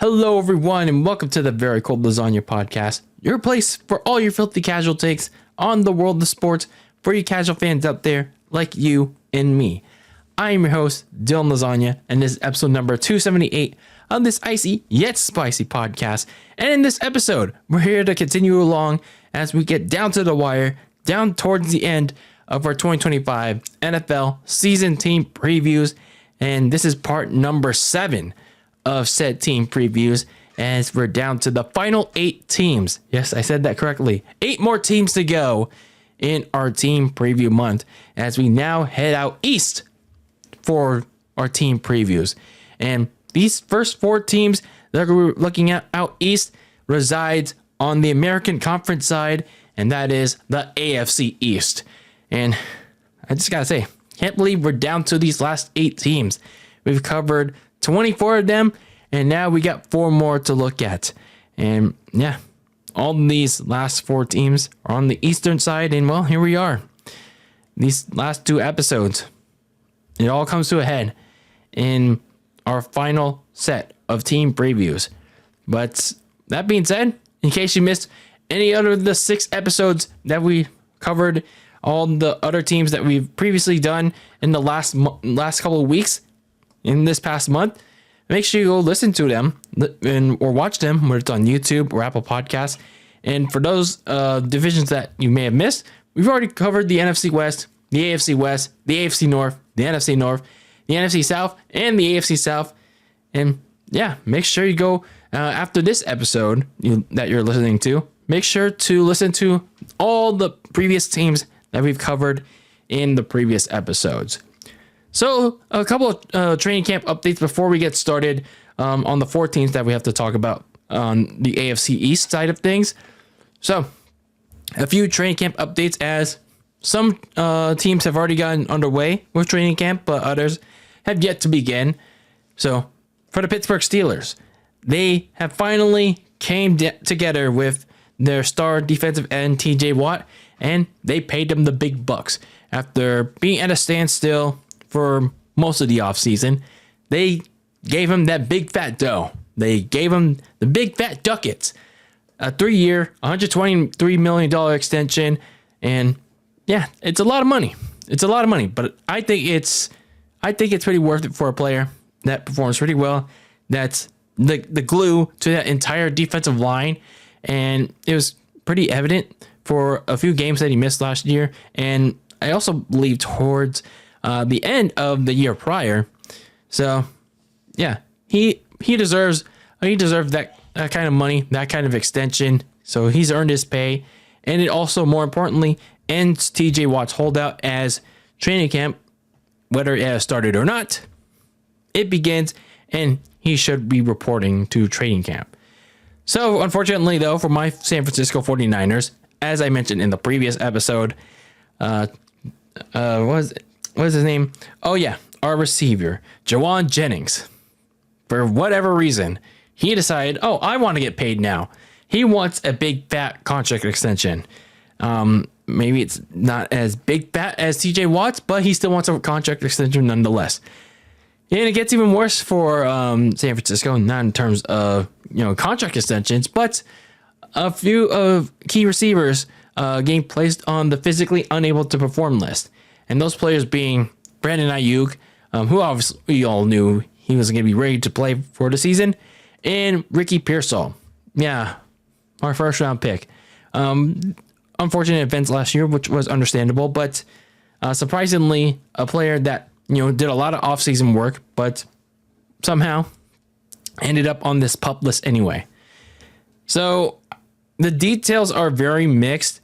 Hello, everyone, and welcome to the Very Cold Lasagna podcast, your place for all your filthy casual takes on the world of sports for you casual fans out there like you and me. I am your host, Dylan Lasagna, and this is episode number 278 of this icy yet spicy podcast. And in this episode, we're here to continue along as we get down to the wire, down towards the end of our 2025 NFL season team previews. And this is part number 7 of said team previews, as we're down to the final 8 teams. Yes, I said that correctly. 8 more teams to go in our team preview month as we now head out east for our team previews. And these first 4 teams that we're looking at out east resides on the American Conference side, and that is the AFC East. And I just gotta say, can't believe we're down to these last 8 teams. We've covered 24 of them, and now we got 4 more to look at. And yeah, all these last 4 teams are on the eastern side, and well, here we are. These last 2 episodes, it all comes to a head in our final set of team previews. But that being said, in case you missed any other of the 6 episodes that we covered, all the other teams that we've previously done in the last couple of weeks, in this past month, make sure you go listen to them or watch them, whether it's on YouTube or Apple Podcasts. And for those divisions that you may have missed, we've already covered the NFC West, the AFC West, the AFC North, the NFC North, the NFC South, and the AFC South. And yeah, make sure you go after this episode that you're listening to. Make sure to listen to all the previous teams that we've covered in the previous episodes. So a couple of training camp updates before we get started on the 4 teams that we have to talk about on the AFC East side of things. So a few training camp updates, as some teams have already gotten underway with training camp, but others have yet to begin. So for the Pittsburgh Steelers, they have finally came together with their star defensive end, TJ Watt, and they paid him the big bucks. After being at a standstill for most of the offseason, they gave him that big fat dough. They gave him the big fat ducats. A 3-year, $123 million extension. And yeah, it's a lot of money. It's a lot of money, but I think it's pretty worth it for a player that performs pretty well. That's the glue to that entire defensive line. And it was pretty evident for a few games that he missed last year. And I also believe towards the end of the year prior. So yeah, he deserves that kind of money, that kind of extension. So he's earned his pay, and it also, more importantly, ends TJ Watt's holdout, as training camp, whether it has started or not, it begins, and he should be reporting to training camp. So unfortunately, though, for my San Francisco 49ers, as I mentioned in the previous episode, what is his name? Oh yeah, our receiver, Jawan Jennings. For whatever reason, he decided, oh, I want to get paid now. He wants a big fat contract extension. Maybe it's not as big fat as TJ Watt's, but he still wants a contract extension nonetheless. And it gets even worse for San Francisco, not in terms of contract extensions, but a few of key receivers getting placed on the physically unable to perform list. And those players being Brandon Ayuk, who obviously we all knew he was going to be ready to play for the season, and Ricky Pearsall. Yeah, our first round pick. Unfortunate events last year, which was understandable, but surprisingly, a player that did a lot of offseason work, but somehow ended up on this PUP list anyway. So the details are very mixed.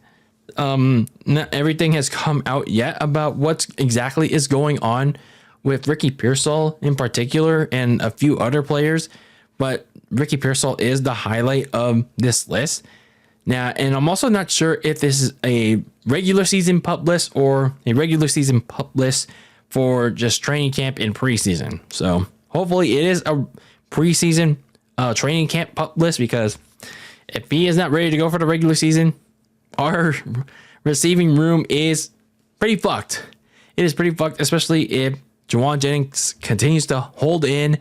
Not everything has come out yet about what exactly is going on with Ricky Pearsall in particular, and a few other players, but Ricky Pearsall is the highlight of this list. Now, and I'm also not sure if this is a regular season PUP list or a regular season PUP list for just training camp and preseason. So hopefully it is a preseason training camp PUP list, because if he is not ready to go for the regular season, our receiving room is pretty fucked. It is pretty fucked, especially if Jawan Jennings continues to hold in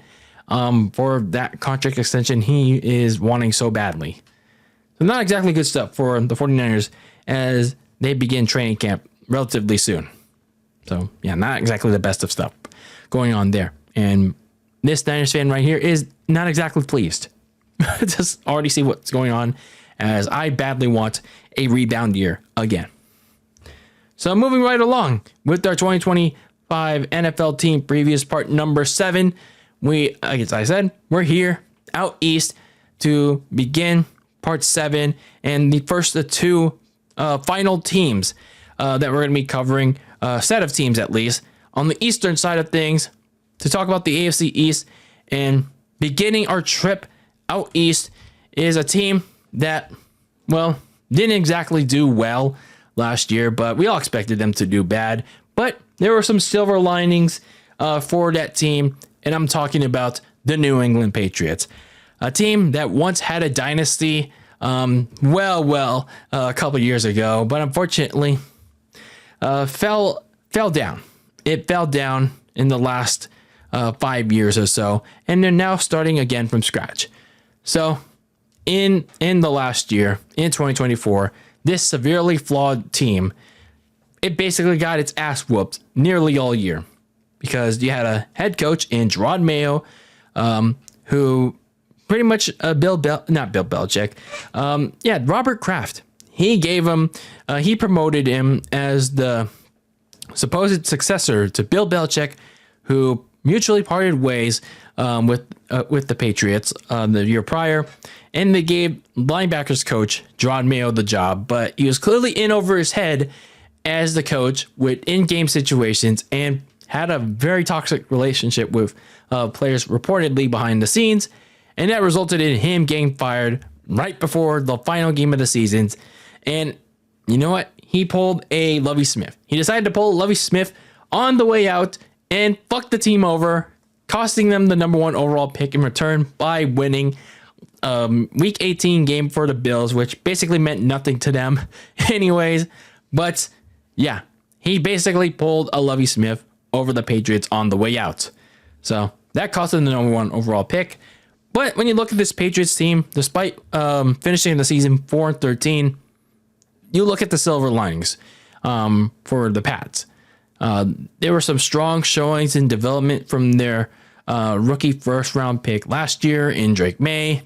for that contract extension he is wanting so badly. So not exactly good stuff for the 49ers as they begin training camp relatively soon. So yeah, not exactly the best of stuff going on there. And this Niners fan right here is not exactly pleased. Just already see what's going on, as I badly want a rebound year again. So moving right along with our 2025 NFL team previews, part number 7. As I said, we're here out east to begin part 7 and the first of 2 final teams that we're going to be covering, a set of teams at least, on the eastern side of things to talk about the AFC East. And beginning our trip out east is a team that, well, didn't exactly do well last year, but we all expected them to do bad. But there were some silver linings for that team, and I'm talking about the New England Patriots, a team that once had a dynasty a couple years ago, but unfortunately fell down. It fell down in the last 5 years or so, and they're now starting again from scratch. So in the last year, in 2024, this severely flawed team, it basically got its ass whooped nearly all year, because you had a head coach in Gerard Mayo, who pretty much Robert Kraft. He gave him, he promoted him as the supposed successor to Bill Belichick, who mutually parted ways with the Patriots the year prior, and they gave linebackers coach Gerard Mayo the job, but he was clearly in over his head as the coach with in-game situations and had a very toxic relationship with players reportedly behind the scenes, and that resulted in him getting fired right before the final game of the season. And you know what? He pulled a Lovie Smith. He decided to pull Lovie Smith on the way out and fuck the team over, costing them the number 1 overall pick in return by winning week 18 game for the Bills, which basically meant nothing to them anyways. But yeah, he basically pulled a Lovie Smith over the Patriots on the way out. So that cost them the number 1 overall pick. But when you look at this Patriots team, despite finishing the season 4-13, you look at the silver linings for the Pats. There were some strong showings in development from their rookie first-round pick last year in Drake May,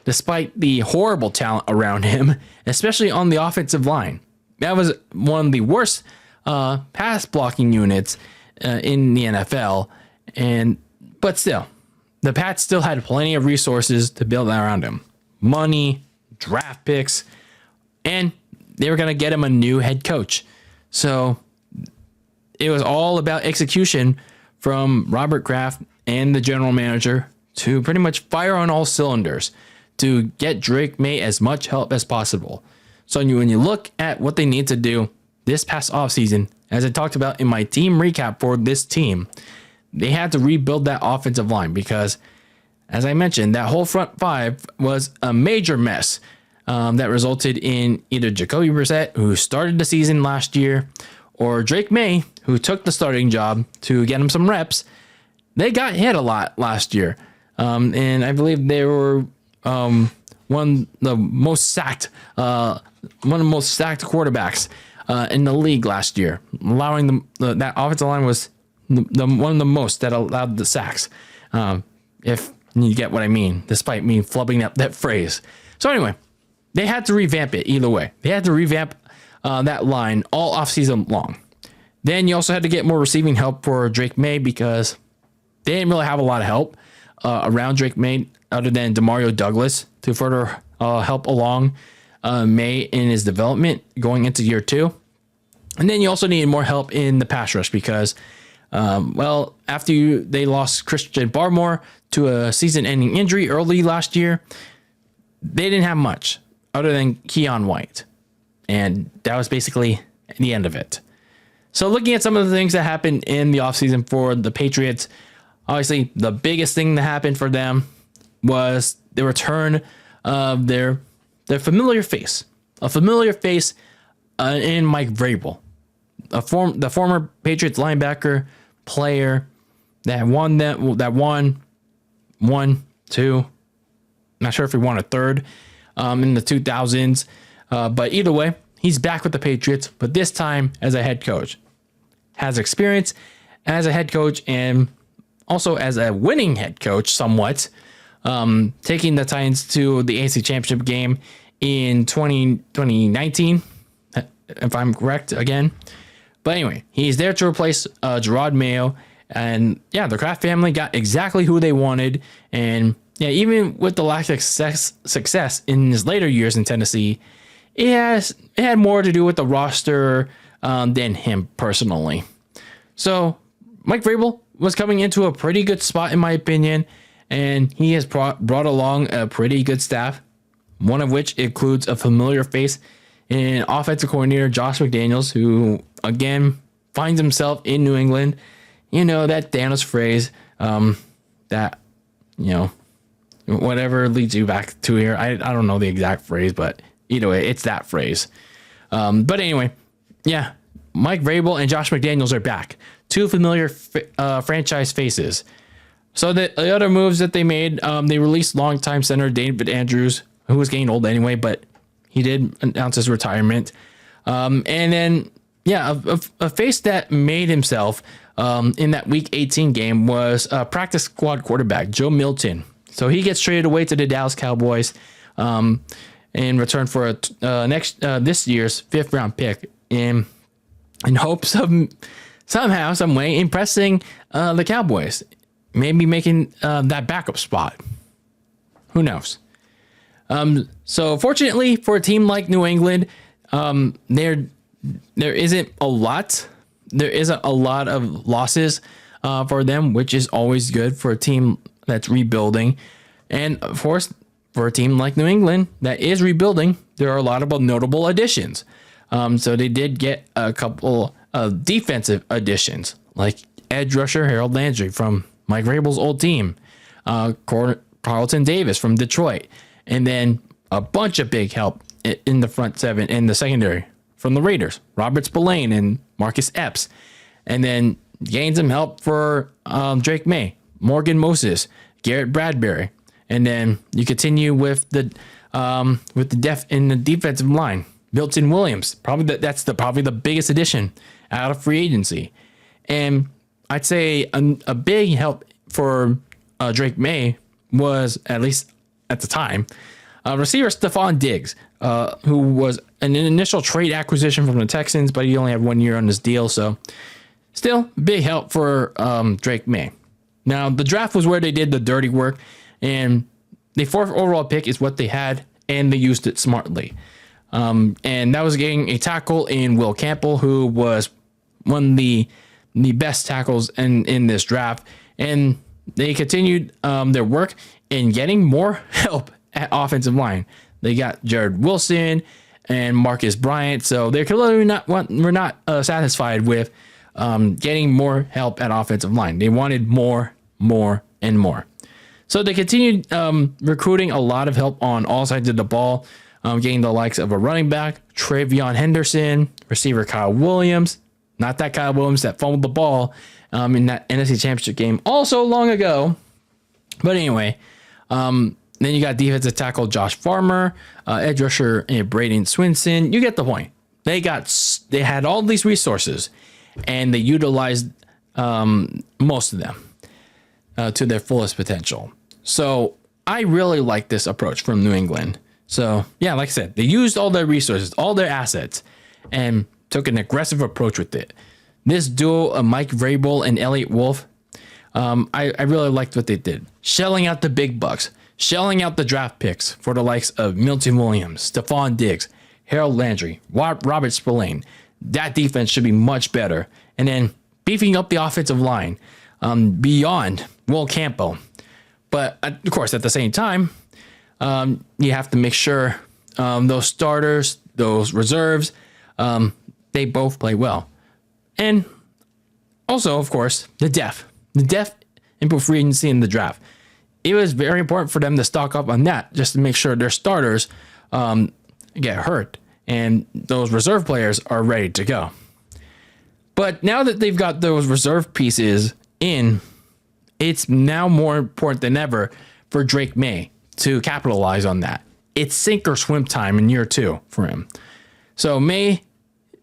despite the horrible talent around him, especially on the offensive line. That was one of the worst pass blocking units in the NFL, but still, the Pats still had plenty of resources to build around him. Money, draft picks, and they were going to get him a new head coach. So it was all about execution from Robert Kraft and the general manager to pretty much fire on all cylinders to get Drake May as much help as possible. So when you look at what they need to do this past offseason, as I talked about in my team recap for this team, they had to rebuild that offensive line because, as I mentioned, that whole front 5 was a major mess that resulted in either Jacoby Brissett, who started the season last year, or Drake May, who took the starting job to get him some reps. They got hit a lot last year, and I believe they were one of the most sacked quarterbacks in the league last year, allowing them that offensive line was the one of the most that allowed the sacks. If you get what I mean, despite me flubbing that phrase. So anyway, they had to revamp it either way. They had to revamp that line all offseason long. Then you also had to get more receiving help for Drake May because they didn't really have a lot of help around Drake May other than Demario Douglas to further help along May in his development going into year 2. And then you also needed more help in the pass rush because, after they lost Christian Barmore to a season-ending injury early last year, they didn't have much other than Keon White. And that was basically the end of it. So looking at some of the things that happened in the offseason for the Patriots, obviously the biggest thing that happened for them was the return of their familiar face. A familiar face in Mike Vrabel, the former Patriots linebacker player that won 1, 2. Not sure if he won a third in the 2000s. But either way, he's back with the Patriots, but this time as a head coach. Has experience as a head coach and also as a winning head coach somewhat. Taking the Titans to the AFC Championship game in 2019, if I'm correct again. But anyway, he's there to replace Gerard Mayo. And yeah, the Kraft family got exactly who they wanted. And yeah, even with the lack of success in his later years in Tennessee, it had more to do with the roster than him personally. So Mike Vrabel was coming into a pretty good spot, in my opinion. And he has brought along a pretty good staff, one of which includes a familiar face in offensive coordinator Josh McDaniels, who, again, finds himself in New England. You know, that Thanos phrase, that, you know, whatever leads you back to here. I don't know the exact phrase, but either way, it's that phrase. But anyway, yeah, Mike Vrabel and Josh McDaniels are back. Two familiar franchise faces. So the other moves that they made, they released longtime center David Andrews, who was getting old anyway, but he did announce his retirement. And then, yeah, a face that made himself in that Week 18 game was practice squad quarterback Joe Milton. So he gets traded away to the Dallas Cowboys in return for this year's 5th round pick in hopes of somehow, some way impressing the Cowboys. Maybe making that backup spot. Who knows? So fortunately for a team like New England, there isn't a lot. There isn't a lot of losses for them, which is always good for a team that's rebuilding. And of course, for a team like New England that is rebuilding, there are a lot of notable additions. So they did get a couple of defensive additions, like edge rusher Harold Landry from Mike Vrabel's old team, Carlton Davis from Detroit, and then a bunch of big help in the front seven in the secondary from the Raiders, Robert Spillane and Marcus Epps, and then gained some help for Drake May, Morgan Moses, Garrett Bradbury, and then you continue with the depth in the defensive line, Milton Williams. That's probably the biggest addition out of free agency, and I'd say a big help for Drake May was, at least at the time, receiver Stephon Diggs, who was an initial trade acquisition from the Texans, but he only had 1 year on his deal. So still big help for Drake May. Now, the draft was where they did the dirty work, and the 4th overall pick is what they had, and they used it smartly. And that was getting a tackle in Will Campbell, who was one of the best tackles in this draft, and they continued their work in getting more help at offensive line. They got Jared Wilson and Marcus Bryant, so they're clearly we're not satisfied with getting more help at offensive line. They wanted more, and more. So they continued recruiting a lot of help on all sides of the ball, getting the likes of a running back, Travion Henderson, receiver Kyle Williams. Not that Kyle Williams that fumbled the ball in that NFC Championship game also long ago. But anyway, then you got defensive tackle Josh Farmer, edge rusher Braden Swinson. You get the point. They had all these resources, and they utilized most of them to their fullest potential. So I really like this approach from New England. So yeah, like I said, they used all their resources, all their assets, and took an aggressive approach with it. This duo of Mike Vrabel and Elliott Wolf, I really liked what they did. Shelling out the big bucks, shelling out the draft picks for the likes of Milton Williams, Stephon Diggs, Harold Landry, Robert Spillane. That defense should be much better. And then beefing up the offensive line beyond Will Campbell. But of course, at the same time, you have to make sure those starters, those reserves, they both play well. And also, of course, the depth in free agency in the draft. It was very important for them to stock up on that just to make sure their starters get hurt and those reserve players are ready to go. But now that they've got those reserve pieces in it's now more important than ever for Drake May to capitalize on that. It's sink or swim time in year 2 for him. So May,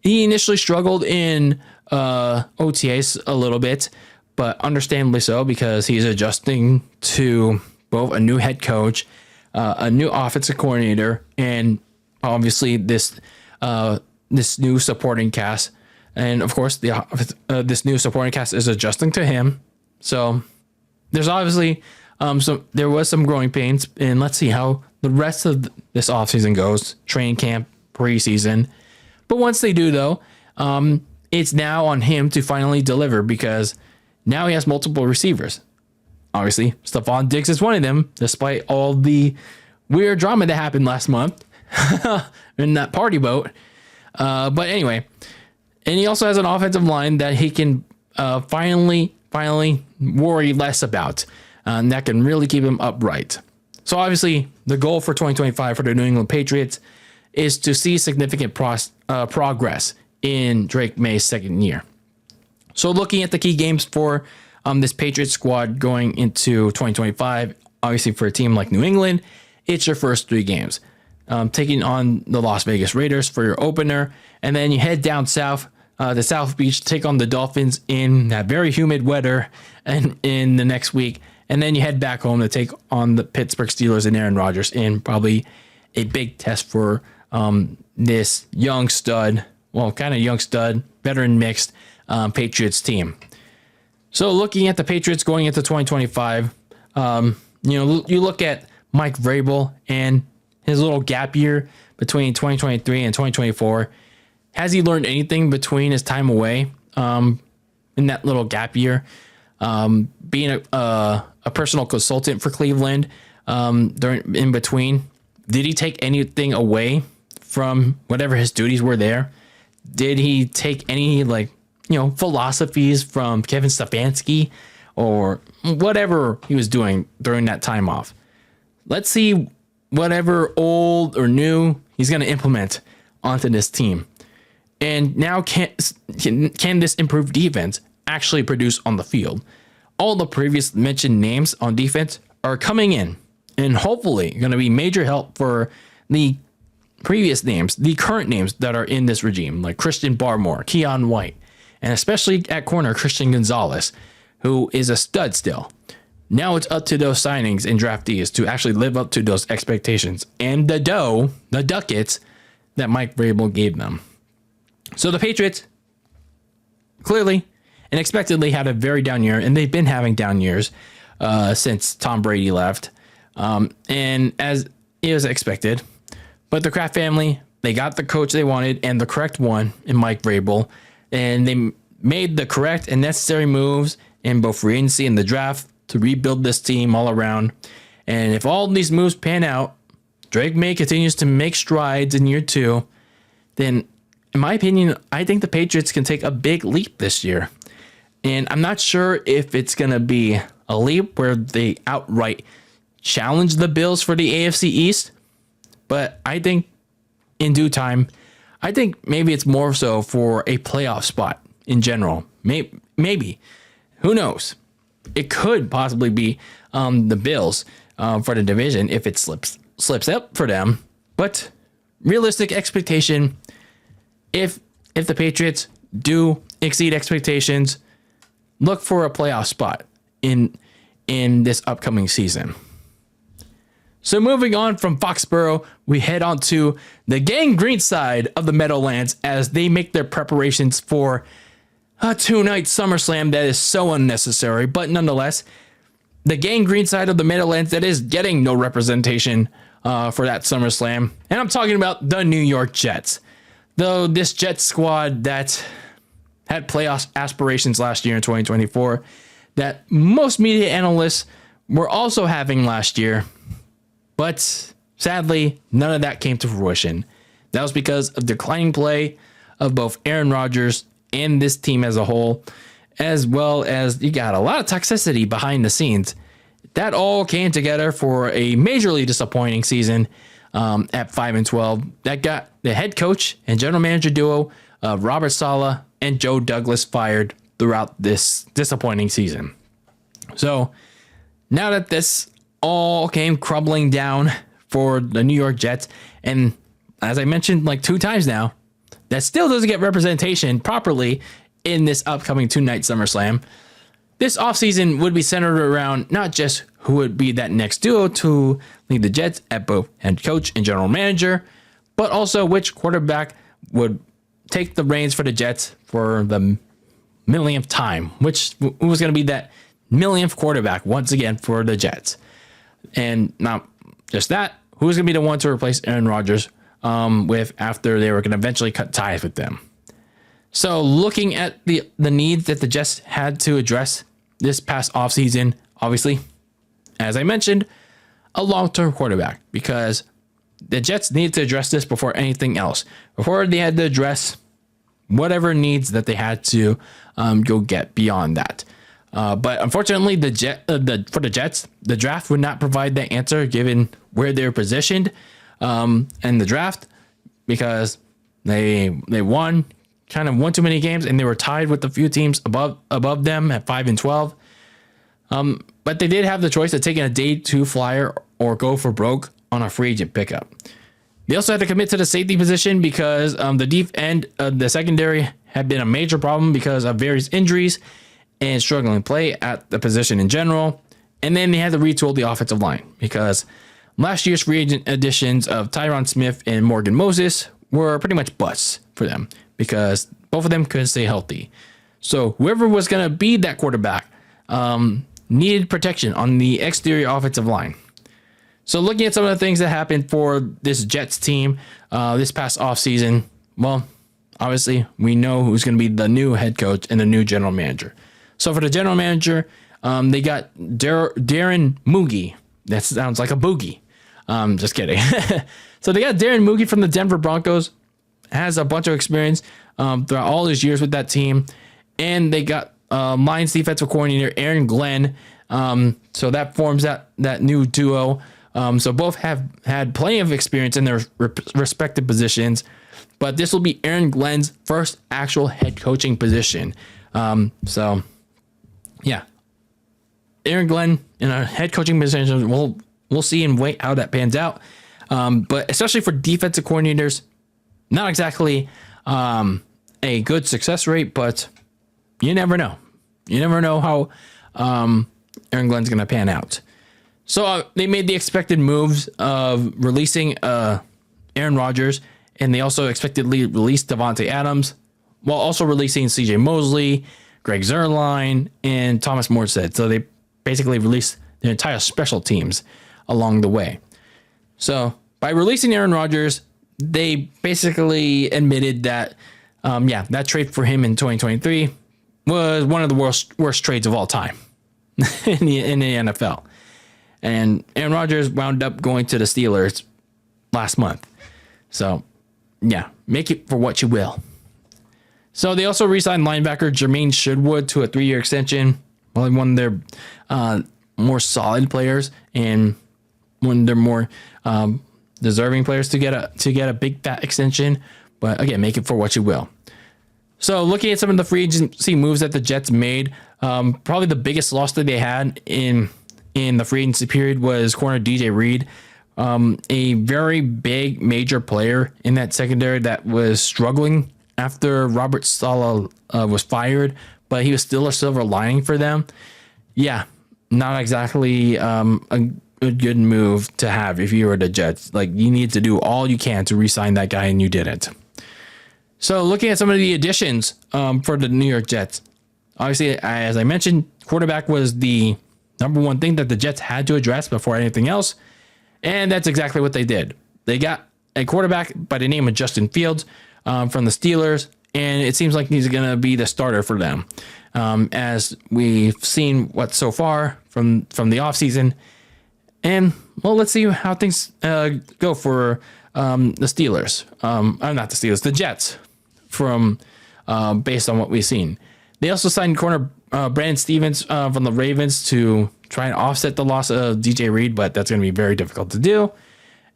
he initially struggled in OTAs a little bit, but understandably so, because he's adjusting to both a new head coach, a new offensive coordinator, and obviously this new supporting cast. And of course, this new supporting cast is adjusting to him. So there's obviously there was some growing pains, and let's see how the rest of this offseason goes, training camp, preseason. But once they do, though, it's now on him to finally deliver, because now he has multiple receivers. Obviously, Stephon Diggs is one of them, despite all the weird drama that happened last month in that party boat. But anyway, and he also has an offensive line that he can finally worry less about, and that can really keep him upright. So obviously, the goal for 2025 for the New England Patriots is to see significant progress in Drake May's second year. So looking at the key games for this Patriots squad going into 2025, obviously for a team like New England, it's your first 3 games. Taking on the Las Vegas Raiders for your opener, and then you head down south to South Beach to take on the Dolphins in that very humid weather and in the next week. And then you head back home to take on the Pittsburgh Steelers and Aaron Rodgers in probably a big test for this young stud, veteran mixed Patriots team. So looking at the Patriots going into 2025, you look at Mike Vrabel and his little gap year between 2023 and 2024. Has he learned anything between his time away in that little gap year? Being a personal consultant for Cleveland in between, did he take anything away from whatever his duties were there? Did he take any philosophies from Kevin Stefanski or whatever he was doing during that time off? Let's see whatever old or new he's going to implement onto this team. And now can this improved defense actually produce on the field? All the previous mentioned names on defense are coming in and hopefully going to be major help for the previous names, the current names that are in this regime, like Christian Barmore, Keon White, and especially at corner, Christian Gonzalez, who is a stud still. Now it's up to those signings and draftees to actually live up to those expectations and the ducats that Mike Vrabel gave them. So the Patriots clearly and expectedly had a very down year, and they've been having down years since Tom Brady left, and as it was expected. But the Kraft family, they got the coach they wanted and the correct one in Mike Vrabel, and they made the correct and necessary moves in both free agency and the draft to rebuild this team all around. And if all these moves pan out, Drake May continues to make strides in year 2, then in my opinion, I think the Patriots can take a big leap this year. And I'm not sure if it's going to be a leap where they outright challenge the Bills for the AFC East, but I think in due time, I think maybe it's more so for a playoff spot in general. Maybe. Who knows? It could possibly be the Bills for the division if it slips up for them. But realistic expectation, if the Patriots do exceed expectations, look for a playoff spot in this upcoming season. So moving on from Foxborough, we head on to the gangrene side of the Meadowlands as they make their preparations for a 2-night SummerSlam that is so unnecessary, but nonetheless, the gangrene side of the Meadowlands that is getting no representation for that SummerSlam. And I'm talking about the New York Jets. Though this Jets squad that had playoff aspirations last year in 2024 that most media analysts were also having last year. But sadly, none of that came to fruition. That was because of declining play of both Aaron Rodgers and this team as a whole, as well as you got a lot of toxicity behind the scenes. That all came together for a majorly disappointing season at 5-12. That got the head coach and general manager duo of Robert Saleh and Joe Douglas fired throughout this disappointing season. So now that this all came crumbling down for the New York Jets, and as I mentioned like 2 times now, that still doesn't get representation properly in this upcoming 2-night SummerSlam. This offseason would be centered around not just who would be that next duo to lead the Jets at both head coach and general manager, but also which quarterback would take the reins for the Jets for the millionth time, which was going to be that millionth quarterback once again for the Jets. And not just that, who's going to be the one to replace Aaron Rodgers with after they were going to eventually cut ties with them. So looking at the needs that the Jets had to address this past offseason, obviously, as I mentioned, a long-term quarterback, because the Jets needed to address this before anything else. Before they had to address whatever needs that they had to go get beyond that. But unfortunately, for the Jets, the draft would not provide that answer given where they're positioned in the draft, because they won too many games and they were tied with a few teams above them at 5-12. But they did have the choice of taking a day 2 flyer or go for broke on a free agent pickup. They also had to commit to the safety position because the deep end of the secondary had been a major problem because of various injuries and struggling play at the position in general. And then they had to retool the offensive line because last year's free agent additions of Tyron Smith and Morgan Moses were pretty much busts for them because both of them couldn't stay healthy. So whoever was going to be that quarterback needed protection on the exterior offensive line. So looking at some of the things that happened for this Jets team this past offseason, well, obviously we know who's going to be the new head coach and the new general manager. So for the general manager, they got Darren Moogie. That sounds like a boogie. Just kidding. So they got Darren Moogie from the Denver Broncos. Has a bunch of experience throughout all his years with that team. And they got Lions defensive coordinator Aaron Glenn. So that forms that new duo. So both have had plenty of experience in their respective positions. But this will be Aaron Glenn's first actual head coaching position. So, yeah. Aaron Glenn in a head coaching position, we'll see and wait how that pans out. But especially for defensive coordinators, not exactly a good success rate, but you never know. You never know how Aaron Glenn's going to pan out. So they made the expected moves of releasing Aaron Rodgers, and they also expectedly released Devontae Adams, while also releasing C.J. Mosley, Greg Zuerlein, and Thomas Morstead. So they basically released their entire special teams along the way. So by releasing Aaron Rodgers, they basically admitted that, that trade for him in 2023 was one of the worst trades of all time in the NFL. And Aaron Rodgers wound up going to the Steelers last month. So, yeah, make it for what you will. So they also re-signed linebacker Jermaine Sherwood to a 3-year extension. Well, one of their more solid players and one of their more deserving players to get a big fat extension. But again, make it for what you will. So looking at some of the free agency moves that the Jets made, probably the biggest loss that they had in the free agency period was corner DJ Reed, a very big major player in that secondary that was struggling after Robert Saleh was fired, but he was still a silver lining for them. Yeah, not exactly a good move to have if you were the Jets. Like, you need to do all you can to re-sign that guy, and you didn't. So looking at some of the additions for the New York Jets, obviously, as I mentioned, quarterback was the number one thing that the Jets had to address before anything else, and that's exactly what they did. They got a quarterback by the name of Justin Fields from the Steelers, and it seems like he's going to be the starter for them. As we've seen what so far from the offseason. And, well, let's see how things go for the Steelers. Not the Steelers, the Jets, from based on what we've seen. They also signed corner Brandon Stevens from the Ravens to try and offset the loss of DJ Reed, but that's going to be very difficult to do.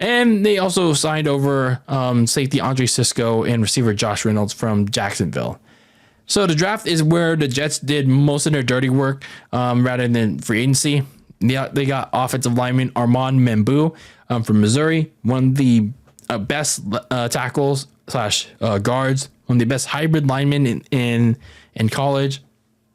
And they also signed over safety Andre Sisco and receiver Josh Reynolds from Jacksonville. So the draft is where the Jets did most of their dirty work rather than free agency. They got offensive lineman Armand Mambu from Missouri, one of the best tackles slash guards, one of the best hybrid linemen in college.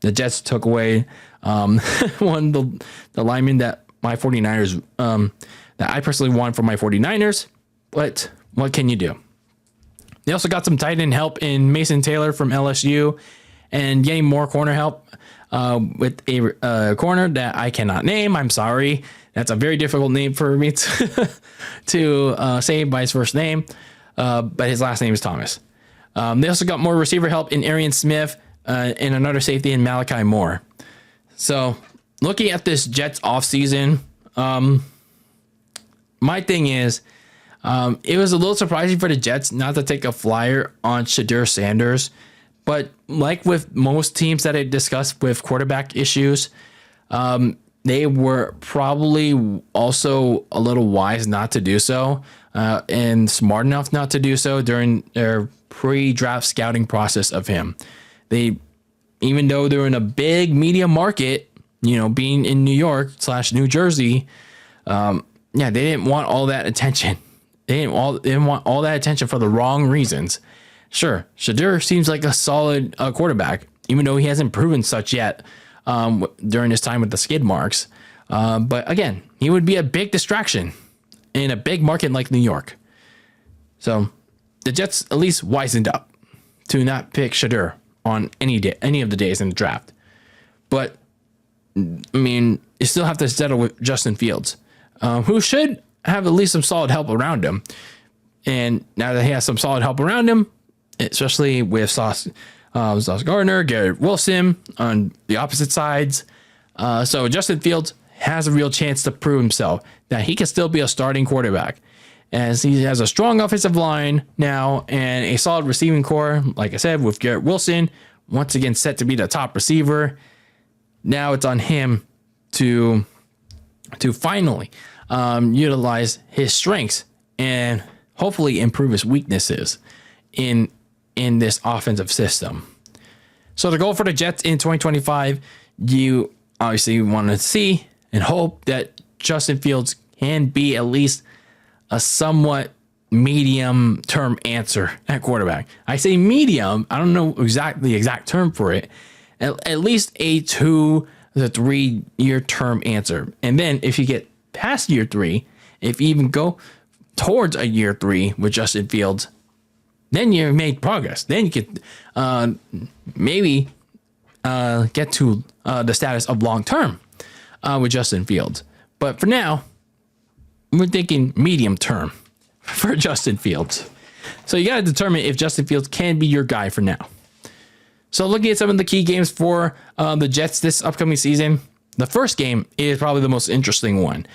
The Jets took away one of the linemen that my 49ers, that I personally want for my 49ers. But what can you do? They also got some tight end help in Mason Taylor from LSU and getting more corner help with a corner that I cannot name. I'm sorry. That's a very difficult name for me to say by his first name, but his last name is Thomas. They also got more receiver help in Arian Smith and another safety in Malachi Moore. So looking at this Jets offseason, my thing is, it was a little surprising for the Jets not to take a flyer on Shedeur Sanders, but like with most teams that I discussed with quarterback issues, they were probably also a little wise not to do so, and smart enough not to do so during their pre-draft scouting process of him. Even though they're in a big media market, being in New York / New Jersey, they didn't want all that attention. They didn't want all that attention for the wrong reasons. Sure, Shedeur seems like a solid quarterback, even though he hasn't proven such yet during his time with the skid marks. But again, he would be a big distraction in a big market like New York. So the Jets at least wisened up to not pick Shedeur on any of the days in the draft. But I mean, you still have to settle with Justin Fields, who should have at least some solid help around him. And now that he has some solid help around him, especially with Sauce Gardner, Garrett Wilson on the opposite sides. So Justin Fields has a real chance to prove himself that he can still be a starting quarterback, as he has a strong offensive line now and a solid receiving core. Like I said, with Garrett Wilson once again set to be the top receiver. Now it's on him to finally utilize his strengths and hopefully improve his weaknesses in this offensive system. So the goal for the Jets in 2025, you obviously want to see and hope that Justin Fields can be at least a somewhat medium term answer at quarterback. I say medium, I don't know the exact term for it. At least a 2 to 3 year term answer. And then if you get past year 3, if you even go towards a year 3 with Justin Fields, then you made progress. Then you could maybe get to the status of long term with Justin Fields. But for now, we're thinking medium term for Justin Fields. So you got to determine if Justin Fields can be your guy for now. So looking at some of the key games for the Jets this upcoming season, the first game is probably the most interesting one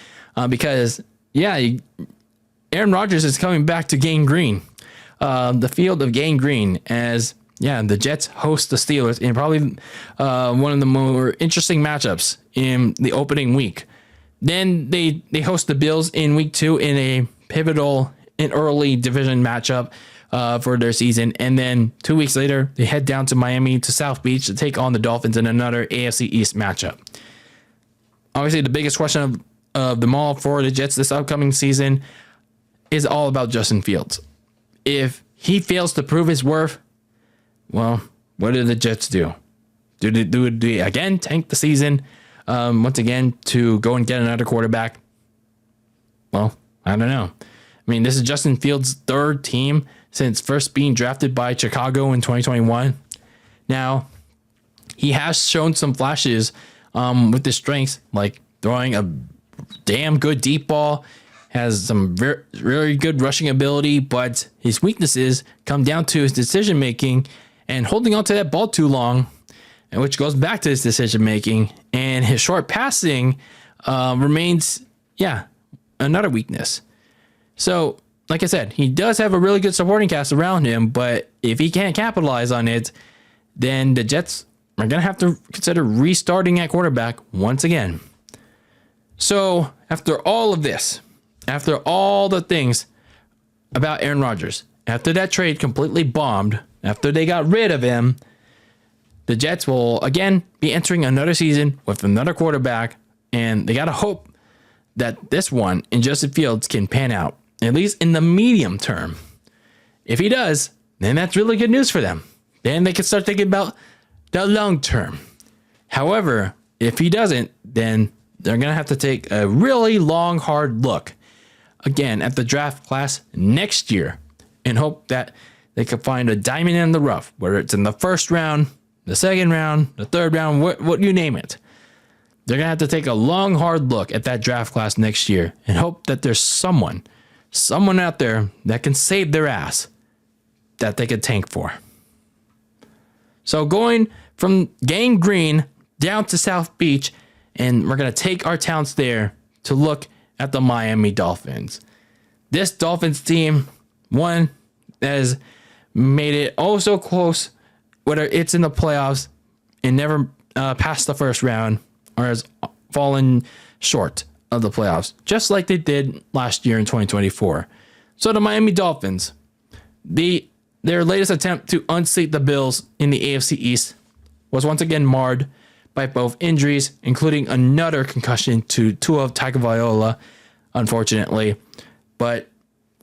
because, Aaron Rodgers is coming back to Gang Green, the field of Gang Green, as the Jets host the Steelers in probably one of the more interesting matchups in the opening week. Then they host the Bills in week 2 in a pivotal and early division matchup for their season. And then 2 weeks later, they head down to Miami to South Beach to take on the Dolphins in another AFC East matchup. Obviously, the biggest question of them all for the Jets this upcoming season is all about Justin Fields. If he fails to prove his worth, well, what do the Jets do? Do they again tank the season once again to go and get another quarterback? Well, I don't know. I mean, this is Justin Fields' third team since first being drafted by Chicago in 2021. Now, he has shown some flashes with his strengths, like throwing a damn good deep ball, has some very, very good rushing ability, but his weaknesses come down to his decision making and holding on to that ball too long, and which goes back to his decision making, and his short passing remains, another weakness. So, like I said, he does have a really good supporting cast around him, but if he can't capitalize on it, then the Jets are going to have to consider restarting at quarterback once again. So, after all of this, after all the things about Aaron Rodgers, after that trade completely bombed, after they got rid of him, the Jets will again be entering another season with another quarterback, and they got to hope that this one in Justin Fields can pan out, at least in the medium term. If he does, then that's really good news for them. Then they can start thinking about the long term. However, if he doesn't, then they're going to have to take a really long, hard look again at the draft class next year and hope that they can find a diamond in the rough, whether it's in the first round, the second round, the third round, what you name it. They're going to have to take a long, hard look at that draft class next year and hope that there's someone out there that can save their ass that they could tank for. So going from Gang Green down to South Beach, and we're going to take our talents there to look at the Miami Dolphins. This Dolphins team, one that has made it oh so close, whether it's in the playoffs and never passed the first round, or has fallen short of the playoffs, just like they did last year in 2024. So the Miami Dolphins, their latest attempt to unseat the Bills in the AFC East was once again marred by both injuries, including another concussion to Tua Tagovailoa, unfortunately, but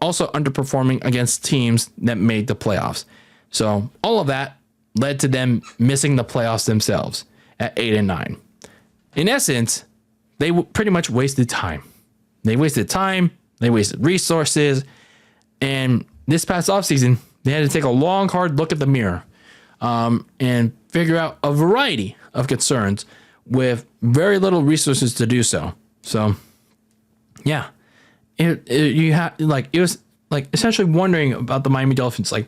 also underperforming against teams that made the playoffs. So all of that led to them missing the playoffs themselves at 8-9. In essence, they pretty much wasted time. They wasted resources, and this past offseason, they had to take a long, hard look at the mirror and figure out a variety of concerns with very little resources to do so. So, yeah, it was essentially wondering about the Miami Dolphins, like,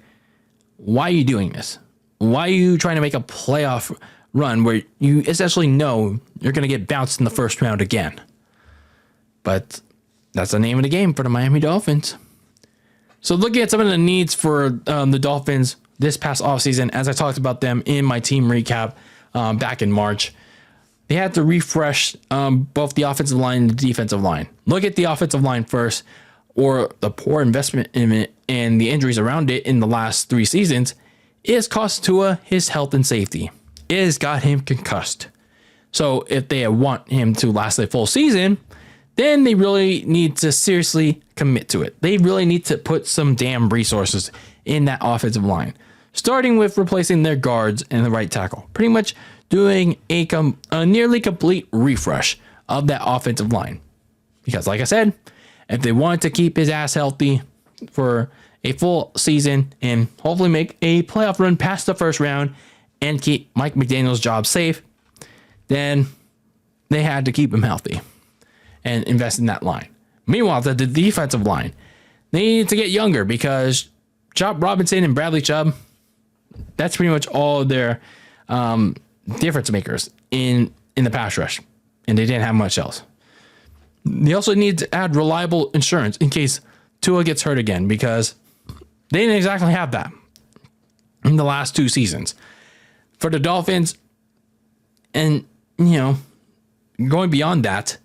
why are you doing this? Why are you trying to make a playoff run where you essentially know you're going to get bounced in the first round again? But that's the name of the game for the Miami Dolphins. So looking at some of the needs for the Dolphins this past offseason, as I talked about them in my team recap back in March, they had to refresh both the offensive line and the defensive line. Look at the offensive line first, or the poor investment in it and the injuries around it in the last 3 seasons. It has cost Tua his health and safety. It has got him concussed. So if they want him to last a full season, then they really need to seriously commit to it. They really need to put some damn resources in that offensive line, starting with replacing their guards and the right tackle. Pretty much doing a nearly complete refresh of that offensive line. Because like I said, if they want to keep his ass healthy for a full season and hopefully make a playoff run past the first round and keep Mike McDaniel's job safe, then they had to keep him healthy and invest in that line. Meanwhile, the defensive line, they needed to get younger because Chop Robinson and Bradley Chubb, that's pretty much all their difference makers in the pass rush, and they didn't have much else. They also need to add reliable insurance in case Tua gets hurt again, because they didn't exactly have that in the last 2 seasons. For the Dolphins, and, going beyond that,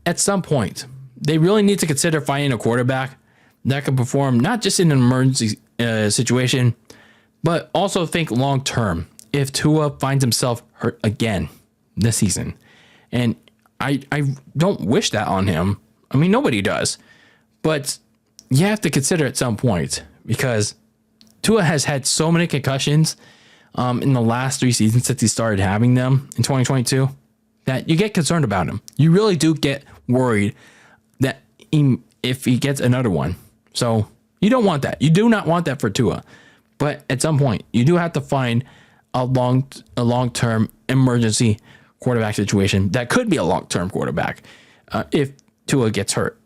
at some point, they really need to consider finding a quarterback that can perform not just in an emergency situation, but also think long term if Tua finds himself hurt again this season. And I don't wish that on him. I mean, nobody does. But you have to consider at some point, because Tua has had so many concussions in the last 3 seasons since he started having them in 2022, that you get concerned about him. You really do get worried that if he gets another one. So you don't want that. You do not want that for Tua. But at some point, you do have to find a long-term emergency quarterback situation that could be a long-term quarterback if Tua gets hurt.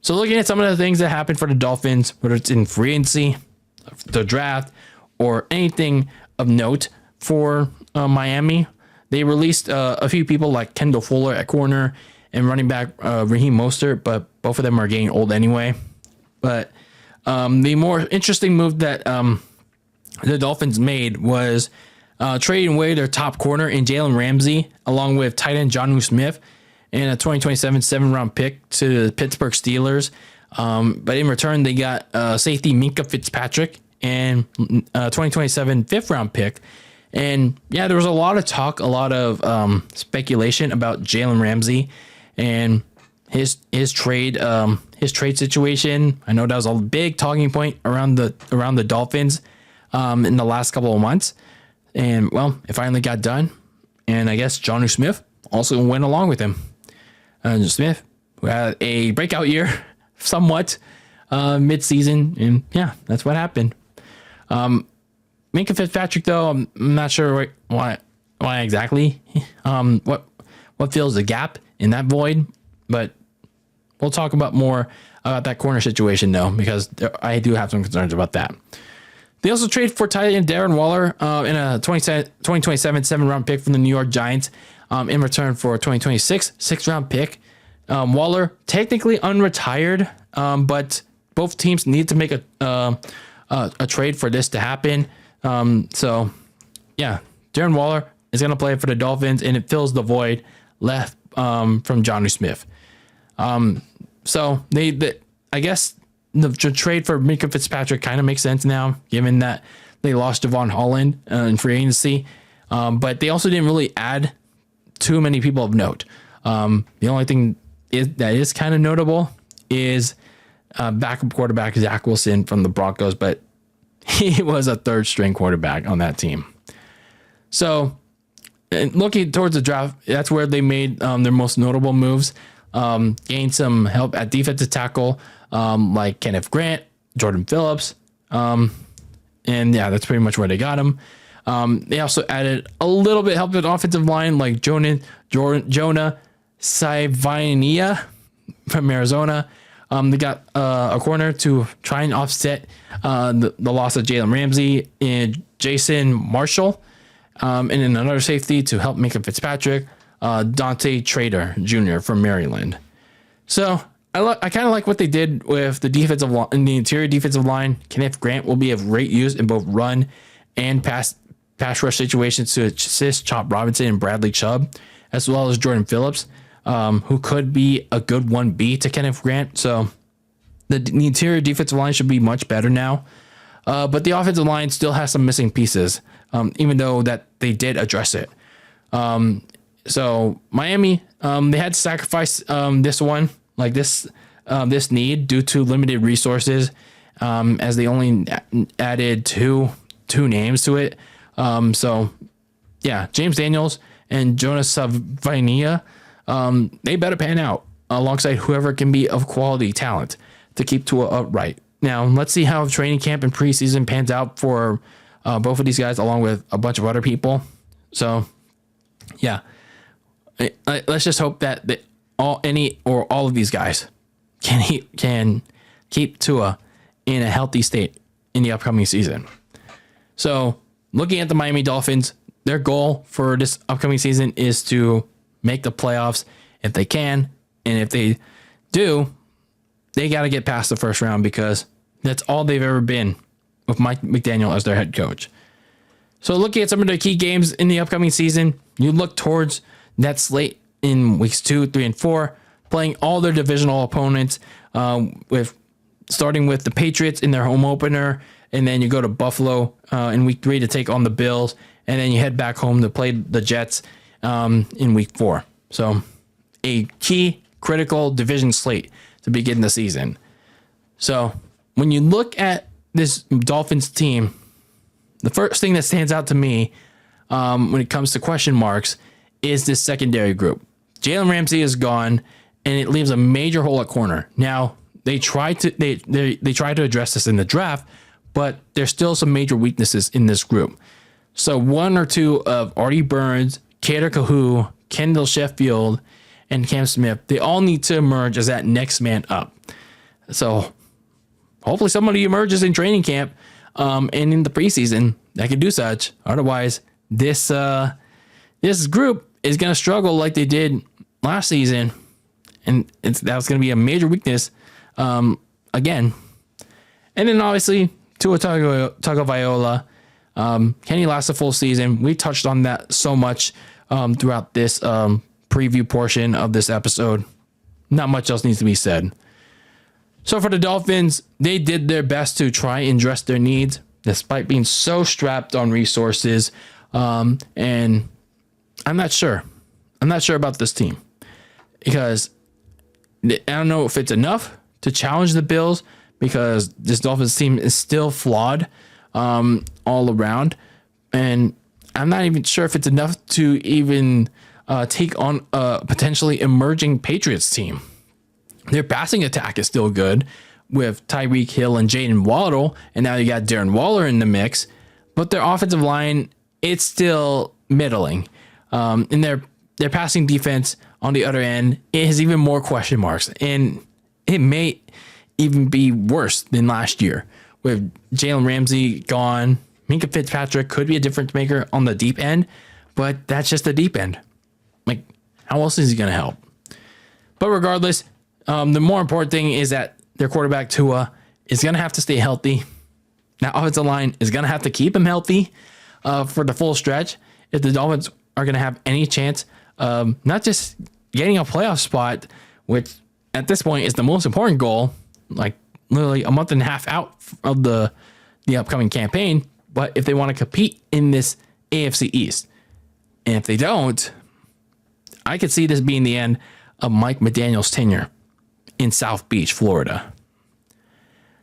So looking at some of the things that happened for the Dolphins, whether it's in free agency, the draft, or anything of note for Miami, they released a few people like Kendall Fuller at corner and running back Raheem Mostert, but both of them are getting old anyway. But the more interesting move that the Dolphins made was trading away their top corner in Jalen Ramsey, along with tight end Jonnu Smith, and a 2027 7-round pick to the Pittsburgh Steelers. But in return, they got safety Minkah Fitzpatrick and 2027 5th-round pick And yeah, there was a lot of talk, a lot of speculation about Jalen Ramsey and his trade situation. I know that was a big talking point around the Dolphins in the last couple of months. And well, it finally got done. And I guess Jonnu Smith also went along with him. Smith, who had a breakout year somewhat mid-season. And yeah, that's what happened. Minka Fitzpatrick, though, I'm not sure why exactly. What fills the gap in that void, but we'll talk about more about that corner situation, though, because I do have some concerns about that. They also traded for tight end Darren Waller in a 2027 7-round pick from the New York Giants in return for a 2026 6th-round pick. Waller technically unretired, but both teams need to make a trade for this to happen. So, yeah, Darren Waller is going to play for the Dolphins, and it fills the void left from Jonnu Smith. So I guess the trade for Minka Fitzpatrick kind of makes sense now, given that they lost Javon Holland in free agency. But they also didn't really add too many people of note. The only thing that is kind of notable is backup quarterback Zach Wilson from the Broncos, but he was a third-string quarterback on that team. So, looking towards the draft, that's where they made their most notable moves. Gained some help at defensive tackle, like Kenneth Grant, Jordan Phillips, and yeah, that's pretty much where they got him. They also added a little bit help at offensive line, like Jonah Saivania from Arizona. They got a corner to try and offset the loss of Jalen Ramsey and Jason Marshall, and then another safety to help Minka Fitzpatrick, Dante Trader Jr. from Maryland. So I kind of like what they did with the defensive line, in the interior defensive line. Kenneth Grant will be of great use in both run and pass rush situations to assist Chop Robinson and Bradley Chubb, as well as Jordan Phillips, who could be a good 1B to Kenneth Grant. So the interior defensive line should be much better now. But the offensive line still has some missing pieces, even though that they did address it. So Miami, they had to sacrifice this one, like this need due to limited resources, as they only added two names to it. So yeah, James Daniels and Jonas Savainia, they better pan out alongside whoever can be of quality talent to keep Tua upright. Now, let's see how training camp and preseason pans out for both of these guys, along with a bunch of other people. So, yeah, let's just hope that all of these guys can keep Tua in a healthy state in the upcoming season. So, looking at the Miami Dolphins, their goal for this upcoming season is to make the playoffs if they can, and if they do, they got to get past the first round, because that's all they've ever been with Mike McDaniel as their head coach. So looking at some of the key games in the upcoming season, you look towards that slate in weeks 2, 3, and 4, playing all their divisional opponents, starting with the Patriots in their home opener, and then you go to Buffalo in week 3 to take on the Bills, and then you head back home to play the Jets in week 4. So a key critical division slate to begin the season. So when you look at this Dolphins team, the first thing that stands out to me when it comes to question marks is this secondary group. Jalen Ramsey is gone, and it leaves a major hole at corner. Now, they try to address this in the draft, but there's still some major weaknesses in this group. So one or two of Artie Burns, Kader Kahu, Kendall Sheffield, and Cam Smith, they all need to emerge as that next man up. So hopefully somebody emerges in training camp and in the preseason that can do such. Otherwise, this group is going to struggle like they did last season, and that's going to be a major weakness again. And then obviously Tua Tagovailoa, can he last a full season? We touched on that so much throughout this preview portion of this episode. Not much else needs to be said. So for the Dolphins, they did their best to try and address their needs, despite being so strapped on resources And I'm not sure. I'm not sure about this team because I don't know if it's enough to challenge the Bills because this Dolphins team is still flawed all around. And I'm not even sure if it's enough to even take on a potentially emerging Patriots team. Their passing attack is still good with Tyreek Hill and Jaden Waddle, and now you got Darren Waller in the mix. But their offensive line, it's still middling. And their passing defense on the other end, it has even more question marks, and it may even be worse than last year with Jalen Ramsey gone. Minka Fitzpatrick could be a difference maker on the deep end, but that's just the deep end. Like, how else is he going to help? But regardless, the more important thing is that their quarterback Tua is going to have to stay healthy. That offensive line is going to have to keep him healthy for the full stretch if the Dolphins are going to have any chance of not just getting a playoff spot, which at this point is the most important goal, like literally a month and a half out of the upcoming campaign, but if they want to compete in this AFC East. And if they don't, I could see this being the end of Mike McDaniel's tenure in South Beach, Florida.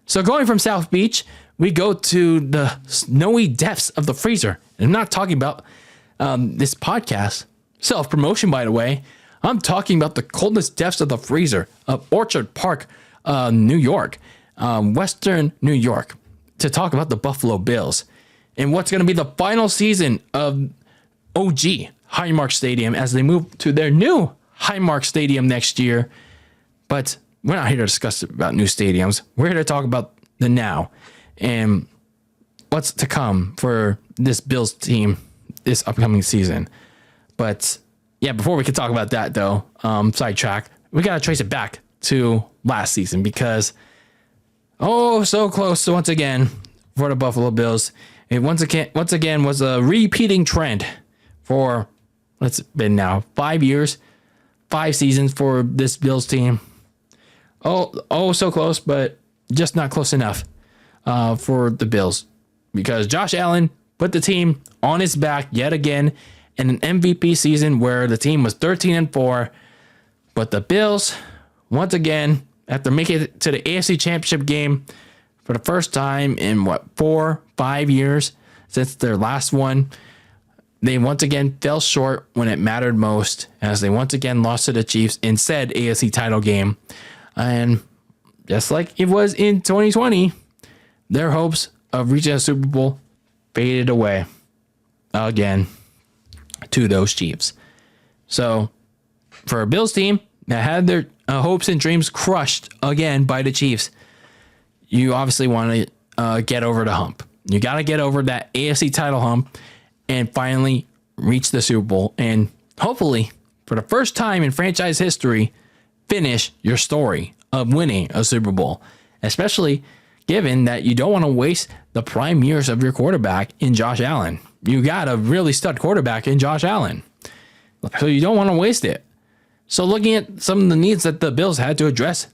So going from South Beach, we go to the snowy depths of the freezer. And I'm not talking about this podcast, self-promotion, by the way. I'm talking about the coldest depths of the freezer of Orchard Park, New York, Western New York, to talk about the Buffalo Bills and what's going to be the final season of OG Highmark Stadium as they move to their new Highmark Stadium next year. But we're not here to discuss about new stadiums. We're here to talk about the now and what's to come for this Bills team this upcoming season. But yeah, before we can talk about that though, sidetrack, we got to trace it back to last season because so close once again for the Buffalo Bills. It once again was a repeating trend for what's been now 5 years, 5 seasons for this Bills team. So close, but just not close enough for the Bills because Josh Allen put the team on his back yet again in an MVP season where the team was 13-4, but the Bills once again, after making it to the AFC Championship game for the first time in 4-5 years since their last one, they once again fell short when it mattered most as they once again lost to the Chiefs in said AFC title game. And just like it was in 2020, their hopes of reaching a Super Bowl faded away again to those Chiefs. So for a Bills team that had their hopes and dreams crushed again by the Chiefs, you obviously want to get over the hump. You got to get over that AFC title hump and finally reach the Super Bowl. And hopefully, for the first time in franchise history, finish your story of winning a Super Bowl, especially given that you don't want to waste the prime years of your quarterback in Josh Allen. You got a really stud quarterback in Josh Allen, so you don't want to waste it. So looking at some of the needs that the Bills had to address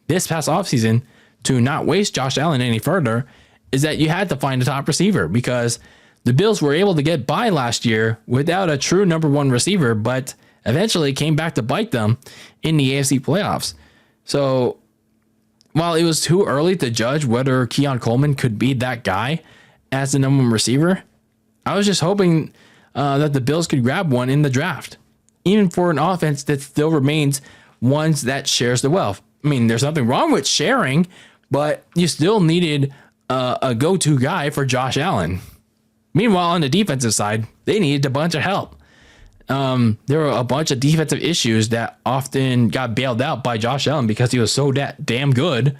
this past offseason to not waste Josh Allen any further is that you had to find a top receiver because the Bills were able to get by last year without a true number one receiver, but eventually came back to bite them in the AFC playoffs. So while it was too early to judge whether Keon Coleman could be that guy as the number one receiver, I was just hoping that the Bills could grab one in the draft, even for an offense that still remains ones that shares the wealth. I mean, there's nothing wrong with sharing, but you still needed a go-to guy for Josh Allen. Meanwhile, on the defensive side, they needed a bunch of help. There were a bunch of defensive issues that often got bailed out by Josh Allen because he was so damn good.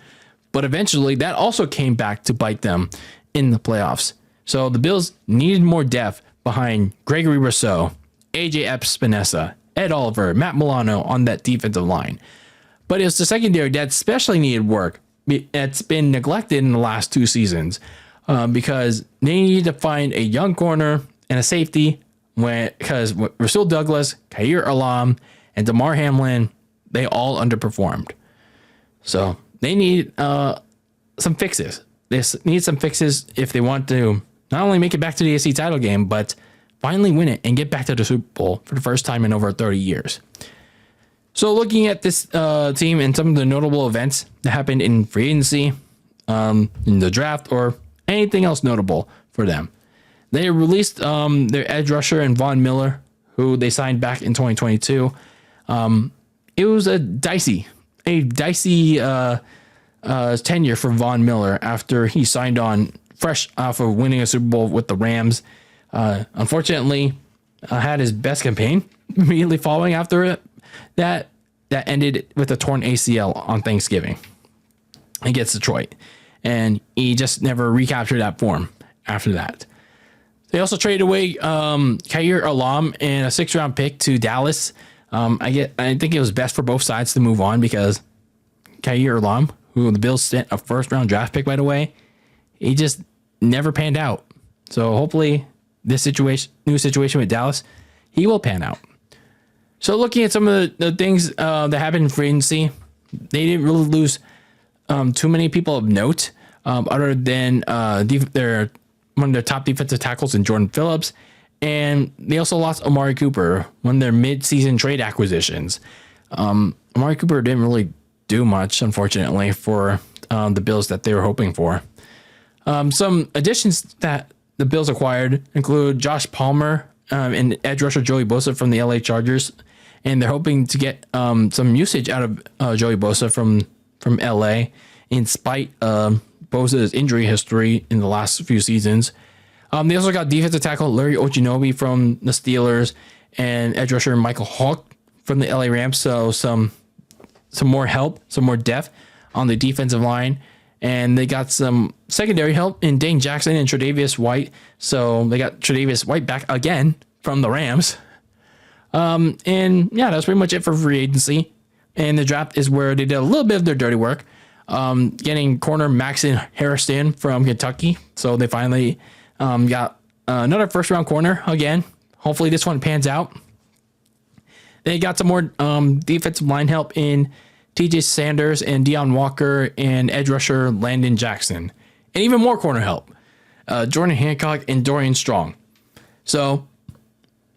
But eventually, that also came back to bite them in the playoffs. So the Bills needed more depth behind Gregory Rousseau, AJ Epinesa, Ed Oliver, Matt Milano on that defensive line. But it was the secondary that especially needed work. It's been neglected in the last 2 seasons because they needed to find a young corner and a safety because Rasul Douglas, Khair Alam, and DeMar Hamlin, they all underperformed. So they need some fixes. They need some fixes if they want to not only make it back to the AFC title game, but finally win it and get back to the Super Bowl for the first time in over 30 years. So looking at this team and some of the notable events that happened in free agency, in the draft, or anything else notable for them. They released their edge rusher and Von Miller, who they signed back in 2022. It was a dicey tenure for Von Miller after he signed on fresh off of winning a Super Bowl with the Rams. Unfortunately, had his best campaign immediately following after it. That ended with a torn ACL on Thanksgiving against Detroit. And he just never recaptured that form after that. They also traded away Khair Alam and a 6th-round pick to Dallas. I think it was best for both sides to move on because Khair Alam, who the Bills sent a 1st-round draft pick, by the way, he just never panned out. So hopefully this new situation with Dallas, he will pan out. So looking at some of the things that happened in free agency, they didn't really lose too many people of note, other than one of their top defensive tackles in Jordan Phillips. And they also lost Amari Cooper, one of their mid-season trade acquisitions. Amari Cooper didn't really do much, unfortunately, for the Bills that they were hoping for. Some additions that the Bills acquired include Josh Palmer and edge rusher Joey Bosa from the LA Chargers. And they're hoping to get some usage out of Joey Bosa from LA in spite of Bosa's injury history in the last few seasons. They also got defensive tackle Larry Ogunjobi from the Steelers and edge rusher Michael Hawk from the LA Rams. So some more help, some more depth on the defensive line. And they got some secondary help in Dane Jackson and Tre'Davious White. So they got Tre'Davious White back again from the Rams. And yeah, that's pretty much it for free agency. And the draft is where they did a little bit of their dirty work. Getting corner Maxon Harrison from Kentucky. So they finally got another 1st-round corner again. Hopefully this one pans out. They got some more defensive line help in TJ Sanders and Deion Walker and edge rusher Landon Jackson. And even more corner help. Jordan Hancock and Dorian Strong. So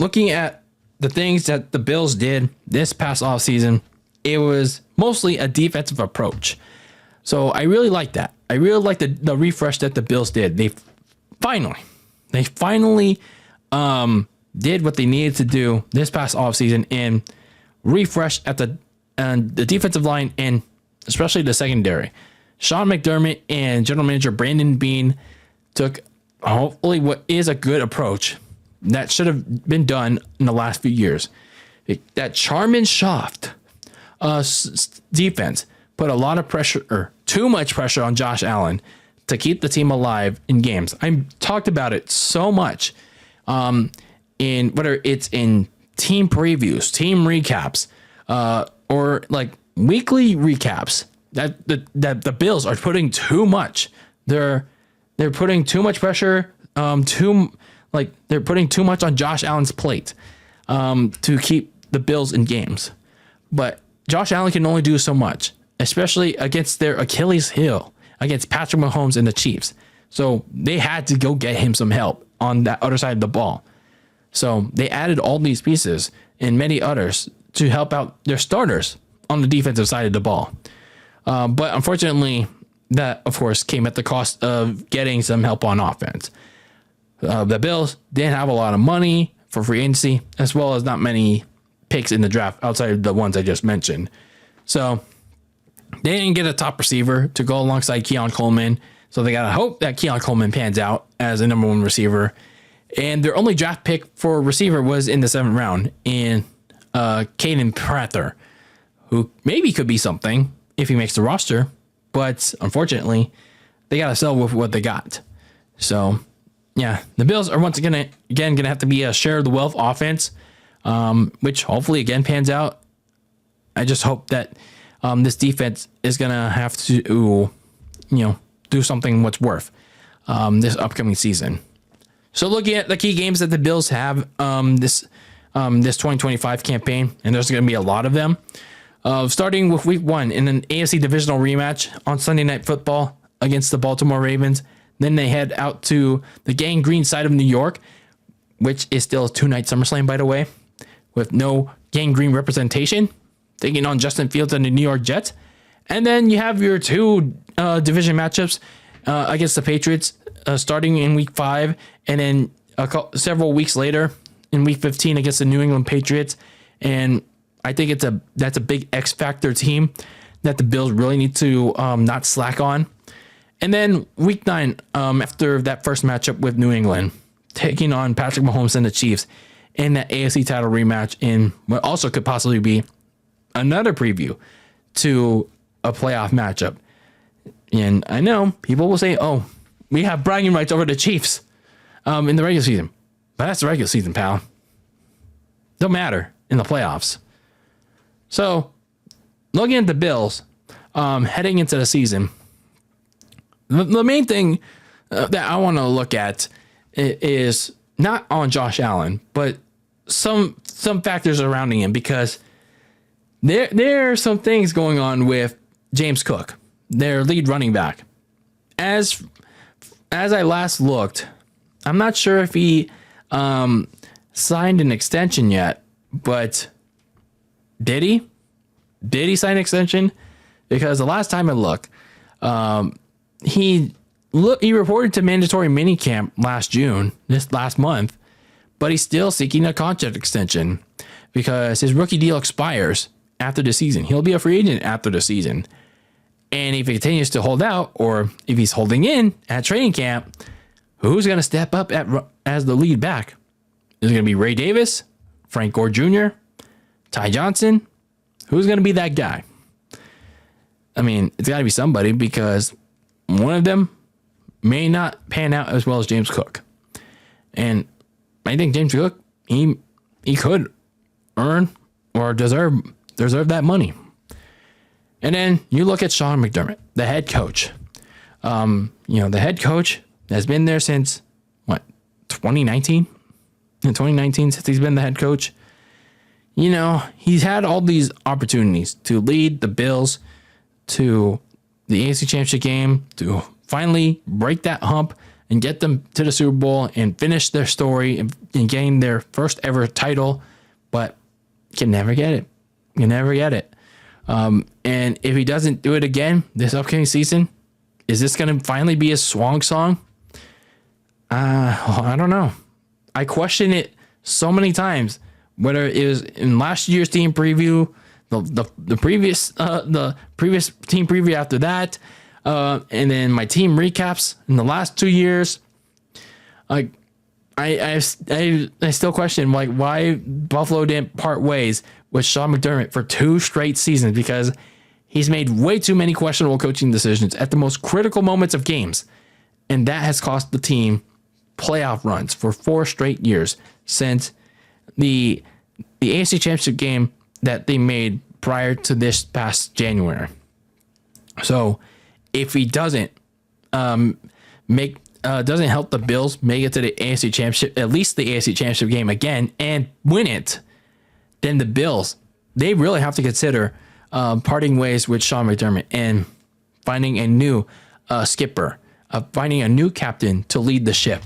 looking at the things that the Bills did this past offseason, it was mostly a defensive approach. So I really like that. I really like the refresh that the Bills did. They finally did what they needed to do this past offseason and refresh at the defensive line and especially the secondary. Sean McDermott and general manager Brandon Beane took hopefully what is a good approach that should have been done in the last few years. That Charmin Shaft defense put a lot of pressure, or too much pressure, on Josh Allen to keep the team alive in games. I talked about it so much in whether it's in team previews, team recaps, or like weekly recaps that the Bills are putting too much. They're putting too much pressure, they're putting too much on Josh Allen's plate to keep the Bills in games. But Josh Allen can only do so much, especially against their Achilles heel, against Patrick Mahomes and the Chiefs. So they had to go get him some help on that other side of the ball. So they added all these pieces and many others to help out their starters on the defensive side of the ball. But unfortunately, that, of course, came at the cost of getting some help on offense. The Bills didn't have a lot of money for free agency, as well as not many picks in the draft outside of the ones I just mentioned. So they didn't get a top receiver to go alongside Keon Coleman. So they got to hope that Keon Coleman pans out as a number one receiver. And their only draft pick for receiver was in the 7th round in Caden Prather, who maybe could be something if he makes the roster. But unfortunately, they got to sell with what they got. So, yeah, the Bills are once again going to have to be a share of the wealth offense, which hopefully again pans out. I just hope that this defense is going to have to, do something what's worth this upcoming season. So looking at the key games that the Bills have this 2025 campaign, and there's going to be a lot of them. Starting with week 1 in an AFC divisional rematch on Sunday Night Football against the Baltimore Ravens. Then they head out to the Gang Green side of New York which is still a 2-night SummerSlam, by the way, with no Gang Green representation, taking on Justin Fields and the New York Jets. And then you have your two division matchups against the Patriots starting in week 5, and then several weeks later in week 15 against the New England Patriots. And I think that's a big X factor team that the Bills really need to not slack on. And then week 9, after that first matchup with New England, taking on Patrick Mahomes and the Chiefs in that AFC title rematch in what also could possibly be another preview to a playoff matchup. And I know people will say, oh, we have bragging rights over the Chiefs in the regular season. But that's the regular season, pal. Don't matter in the playoffs. So, looking at the Bills, heading into the season, the main thing that I want to look at is not on Josh Allen, but some factors surrounding him, because there are some things going on with James Cook, their lead running back. As I last looked, I'm not sure if he signed an extension yet, but did he? Did he sign an extension? Because the last time I looked, he reported to mandatory minicamp this last month, but he's still seeking a contract extension because his rookie deal expires after the season. He'll be a free agent after the season. And if he continues to hold out, or if he's holding in at training camp, who's going to step up as the lead back? Is it going to be Ray Davis, Frank Gore Jr., Ty Johnson? Who's going to be that guy? I mean, it's got to be somebody, because one of them may not pan out as well as James Cook. And I think James Cook, he could earn or deserve that money. And then you look at Sean McDermott, the head coach. The head coach has been there since 2019? In 2019, since he's been the head coach. He's had all these opportunities to lead the Bills to the AFC Championship game, to finally break that hump and get them to the Super Bowl and finish their story and gain their first ever title, but can never get it. And if he doesn't do it again this upcoming season, is this going to finally be his swan song? I don't know. I question it so many times, whether it was in last year's team preview, the previous team preview after that, and then my team recaps in the last 2 years. Like, I still question why Buffalo didn't part ways with Sean McDermott for 2 straight seasons, because he's made way too many questionable coaching decisions at the most critical moments of games, and that has cost the team playoff runs for 4 straight years since the AFC Championship game that they made prior to this past January. So if he doesn't doesn't help the Bills make it to the AFC Championship, at least the AFC Championship game again, and win it, then the Bills, they really have to consider parting ways with Sean McDermott and finding a new skipper, finding a new captain to lead the ship,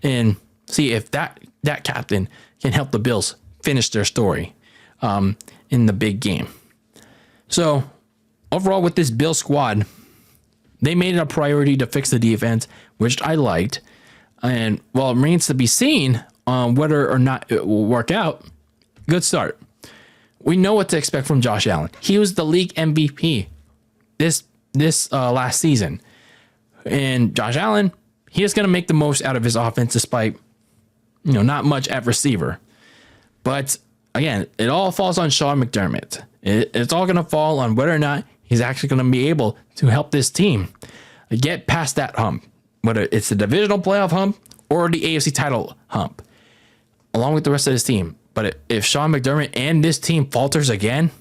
and see if that captain can help the Bills finish their story in the big game. So overall, with this Bill squad, they made it a priority to fix the defense, which I liked. And while it remains to be seen whether or not it will work out, good start. We know what to expect from Josh Allen. He was the league MVP this last season. And Josh Allen, he is going to make the most out of his offense despite, not much at receiver. But again, it all falls on Sean McDermott. It's all going to fall on whether or not he's actually going to be able to help this team get past that hump, whether it's the divisional playoff hump or the AFC title hump, along with the rest of his team. But if Sean McDermott and this team falters again,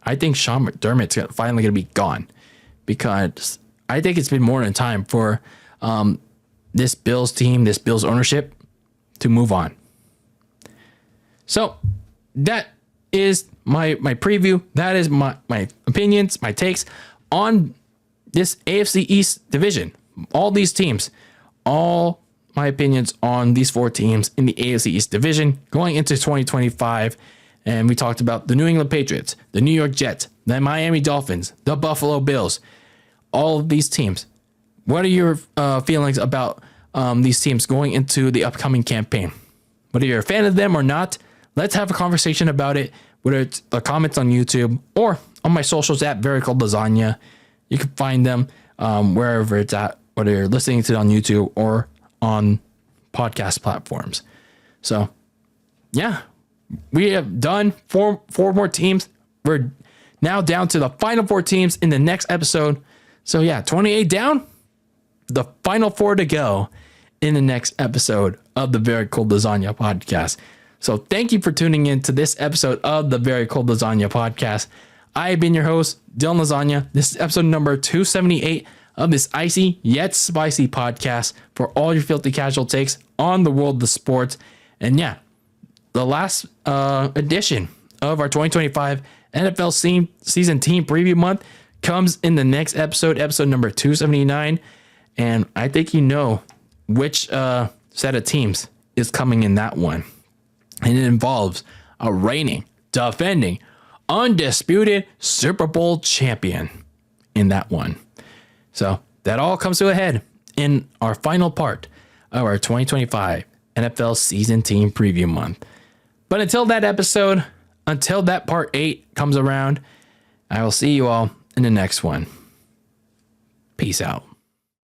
I think Sean McDermott's finally going to be gone, because I think it's been more than time for this Bills team, this Bills ownership, to move on. So that is my preview. That is my opinions, my takes on this AFC East division. All these teams, all my opinions on these 4 teams in the AFC East division going into 2025. And we talked about the New England Patriots, the New York Jets, the Miami Dolphins, the Buffalo Bills, all of these teams. What are your feelings about these teams going into the upcoming campaign? Whether you're a fan of them or not, let's have a conversation about it, whether it's the comments on YouTube or on my socials at Very Cold Lasagna. You can find them wherever it's at, whether you're listening to it on YouTube or on podcast platforms. So, yeah, we have done four more teams. We're now down to the final 4 teams in the next episode. So, yeah, 28 down, the final 4 to go in the next episode of the Very Cold Lasagna podcast. So thank you for tuning in to this episode of the Very Cold Lasagna podcast. I've been your host, Dylan Lasagna. This is episode number 278 of this icy yet spicy podcast for all your filthy casual takes on the world of sports. And yeah, the last edition of our 2025 NFL season team preview month comes in the next episode number 279. And I think you know which set of teams is coming in that one. And it involves a reigning, defending, undisputed Super Bowl champion in that one. So that all comes to a head in our final part of our 2025 NFL season team preview month. But until that episode, until that part 8 comes around, I will see you all in the next one. Peace out.